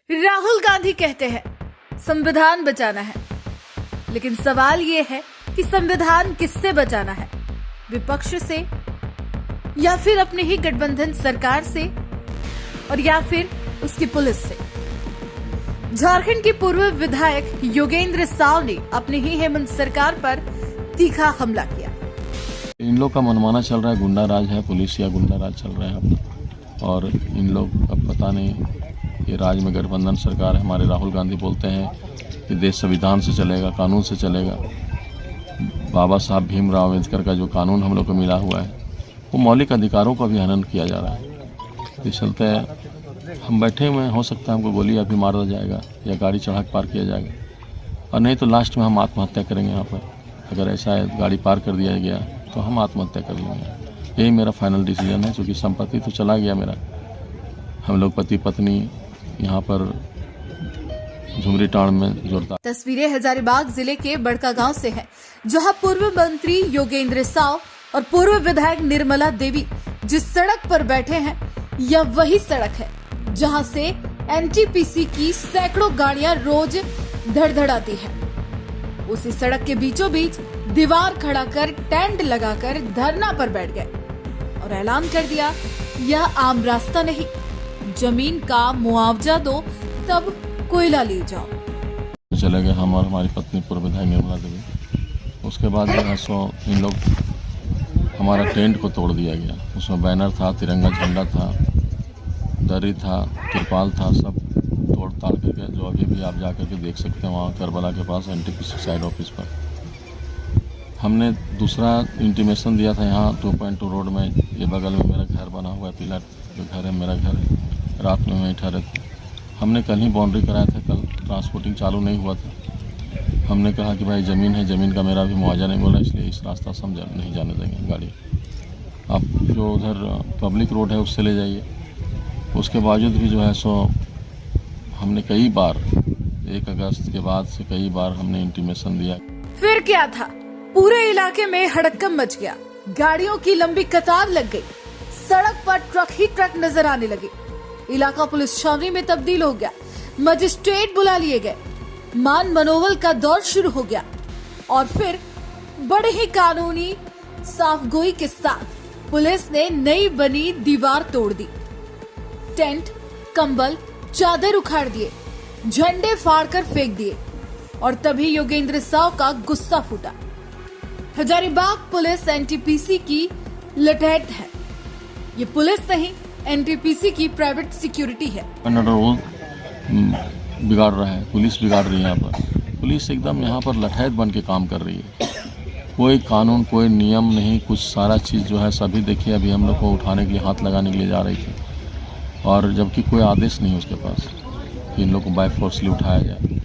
राहुल गांधी कहते हैं संविधान बचाना है, लेकिन सवाल ये है कि संविधान किससे बचाना है? विपक्ष से, या फिर अपने ही गठबंधन सरकार से, और या फिर उसकी पुलिस से? झारखंड के पूर्व विधायक योगेंद्र साव ने अपनी ही हेमंत सरकार पर तीखा हमला किया। इन लोग का मनमाना चल रहा है, गुंडा राज है, पुलिस या गुंडा राज चल रहा है अपना। और इन लोग अब पता नहीं, ये राज्य में गठबंधन सरकार है। हमारे राहुल गांधी बोलते हैं कि देश संविधान से चलेगा, कानून से चलेगा। बाबा साहब भीमराव अम्बेडकर का जो कानून हम लोग को मिला हुआ है, वो मौलिक अधिकारों का भी हनन किया जा रहा है। इस चलते हम बैठे हुए हैं, हो सकता है हमको गोली अभी मार दिया जाएगा या गाड़ी चढ़ा के पार किया जाएगा, और नहीं तो लास्ट में हम आत्महत्या करेंगे। यहाँ पर अगर ऐसा है, गाड़ी पार कर दिया गया तो हम आत्महत्या कर लेंगे। यही मेरा फाइनल डिसीजन है, क्योंकि संपत्ति तो चला गया मेरा। हम लोग पति पत्नी यहाँ पर झुमरी टाण में जोड़ता। तस्वीरें हजारीबाग जिले के बड़का गांव से हैं, जहां पूर्व मंत्री योगेंद्र साव और पूर्व विधायक निर्मला देवी जिस सड़क पर बैठे हैं, यह वही सड़क है जहां से एनटीपीसी की सैकड़ों गाड़ियां रोज धड़धड़ाती है। उसी सड़क के बीचों बीच दीवार खड़ा कर टेंट लगाकर धरना पर बैठ गए और ऐलान कर दिया, यह आम रास्ता नहीं, जमीन का मुआवजा दो तब कोयला ले जाओ। चले गए हम और हमारी पत्नी पूर्व विधायक निर्मला देवी। उसके बाद जो है सो इन लोग हमारा टेंट को तोड़ दिया गया। उसमें बैनर था, तिरंगा झंडा था, दरी था, तिरपाल था, सब तोड़ ताड़ करके, जो अभी भी आप जा करके देख सकते हैं वहाँ करबला के पास एनटीपीसी साइड ऑफिस पर। हमने दूसरा इंटीमेशन दिया था यहाँ 2.2 रोड में, ये बगल में मेरा घर बना हुआ है, पिलर जो घर है मेरा घर है। रात में वहीं ठहरे थे। हमने कल ही बाउंड्री कराया था, कल ट्रांसपोर्टिंग चालू नहीं हुआ था। हमने कहा कि भाई ज़मीन है, ज़मीन का मेरा भी मुआवजा नहीं बोला, इसलिए इस रास्ता से हम नहीं जाने देंगे गाड़ी। आप जो उधर पब्लिक रोड है उससे ले जाइए। उसके बावजूद भी जो है सो हमने कई बार 1 अगस्त के बाद से कई बार हमने इंटीमेशन दिया। फिर क्या था, पूरे इलाके में हड़कंप मच गया। गाड़ियों की लंबी कतार लग गई, सड़क पर ट्रक ही ट्रक नजर आने लगे। इलाका पुलिस छावनी में तब्दील हो गया, मजिस्ट्रेट बुला लिए गए, मान मनोबल का दौर शुरू हो गया। और फिर बड़े ही कानूनी साफगोई के साथ पुलिस ने नई बनी दीवार तोड़ दी, टेंट, कंबल, चादर उखाड़ दिए, झंडे फाड़कर फेंक दिए। और तभी योगेंद्र साव का गुस्सा फूटा। हजारीबाग पुलिस एनटीपीसी की लठैत है। ये पुलिस नहीं, एनटीपीसी की प्राइवेट सिक्योरिटी है। रोज बिगाड़ रहा है, पुलिस बिगाड़ रही है। यहाँ पर पुलिस एकदम यहाँ पर लठैत बन के काम कर रही है। कोई कानून, कोई नियम नहीं, कुछ सारा चीज़ जो है सभी देखिए अभी हम लोग को उठाने के लिए, हाथ लगाने के लिए जा रही थी, और जबकि कोई आदेश नहीं उसके पास कि इन लोग को बाय फोर्सली उठाया जाए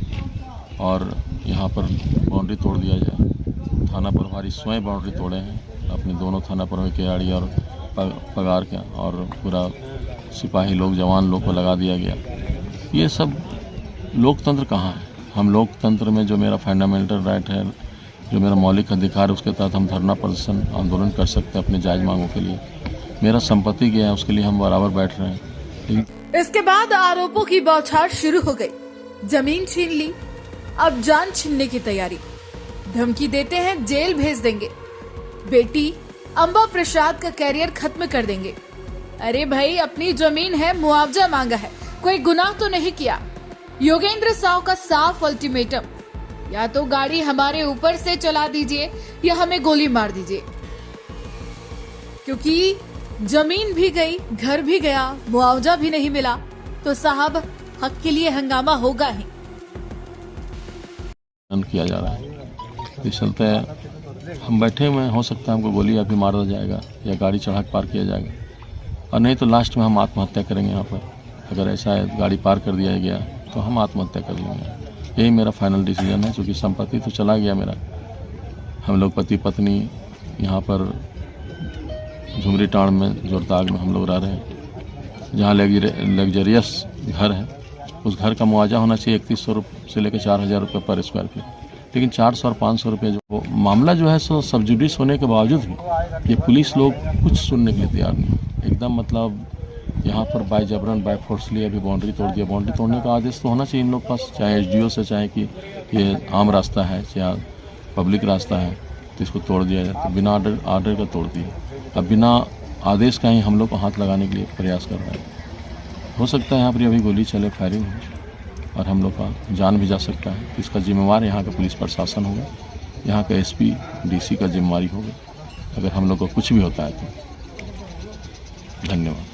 और यहाँ पर बाउंड्री तोड़ दिया जाए। थाना प्रभारी स्वयं बाउंड्री तोड़े हैं, अपने दोनों थाना प्रभारी केआड़ी और पगार का, और पूरा सिपाही लोग, जवान लोग को लगा दिया गया। ये सब लोकतंत्र कहाँ है? हम लोकतंत्र में जो मेरा फंडामेंटल राइट है, जो मेरा मौलिक अधिकार है, उसके तहत हम धरना प्रदर्शन आंदोलन कर सकते हैं अपने जायज मांगों के लिए। मेरा संपत्ति गया है, उसके लिए हम बराबर बैठ रहे हैं। इसके बाद आरोपों की बौछार शुरू हो गई। जमीन छीन ली, अब जान छीनने की तैयारी। धमकी देते हैं जेल भेज देंगे, बेटी अंबा प्रसाद का कैरियर खत्म कर देंगे। अरे भाई, अपनी जमीन है, मुआवजा मांगा है, कोई गुनाह तो नहीं किया। योगेंद्र साव का साफ अल्टीमेटम, या तो गाड़ी हमारे ऊपर से चला दीजिए या हमें गोली मार दीजिए, क्योंकि जमीन भी गई, घर भी गया, मुआवजा भी नहीं मिला, तो साहब हक के लिए हंगामा होगा ही। किया जा रहा है। इस चलते हम बैठे हुए हैं, हो सकता है हमको गोली अभी मार दिया जाएगा या गाड़ी चढ़ा के पार किया जाएगा, और नहीं तो लास्ट में हम आत्महत्या करेंगे। यहाँ पर अगर ऐसा है, गाड़ी पार कर दिया गया तो हम आत्महत्या कर लेंगे। यही मेरा फाइनल डिसीजन है, क्योंकि संपत्ति तो चला गया मेरा। हम लोग पति पत्नी यहाँ पर झुमरी टाण में जोड़ताग में हम लोग रह रहे हैं, जहाँ लग्जरियस घर है। उस घर का मुआवजा होना चाहिए 3100 से लेकर 4000 रुपये पर स्क्वायर फीट, लेकिन 400 और 500 रुपये जो मामला जो है सो सब जुडिस होने के बावजूद भी ये पुलिस लोग कुछ सुनने के लिए तैयार नहीं। एकदम मतलब यहाँ पर बाय जबरन बाय फोर्सली अभी बाउंड्री तोड़ दिया। बाउंड्री तोड़ने का आदेश तो होना चाहिए इन लोग पास, चाहे एसडीओ से, चाहे कि ये आम रास्ता है, चाहे पब्लिक रास्ता है, तो इसको तोड़ दिया जाए। तो बिना आर्डर का तोड़ दिया। अब बिना आदेश का ही हम लोग को हाथ लगाने के लिए प्रयास कर रहे हैं। हो सकता है यहाँ पर अभी गोली चले, फायरिंग हो और हम लोग का जान भी जा सकता है। इसका जिम्मेवार यहाँ का पुलिस प्रशासन होगा, यहाँ का एसपी डीसी का जिम्मेवारी होगा अगर हम लोग को कुछ भी होता है तो। धन्यवाद।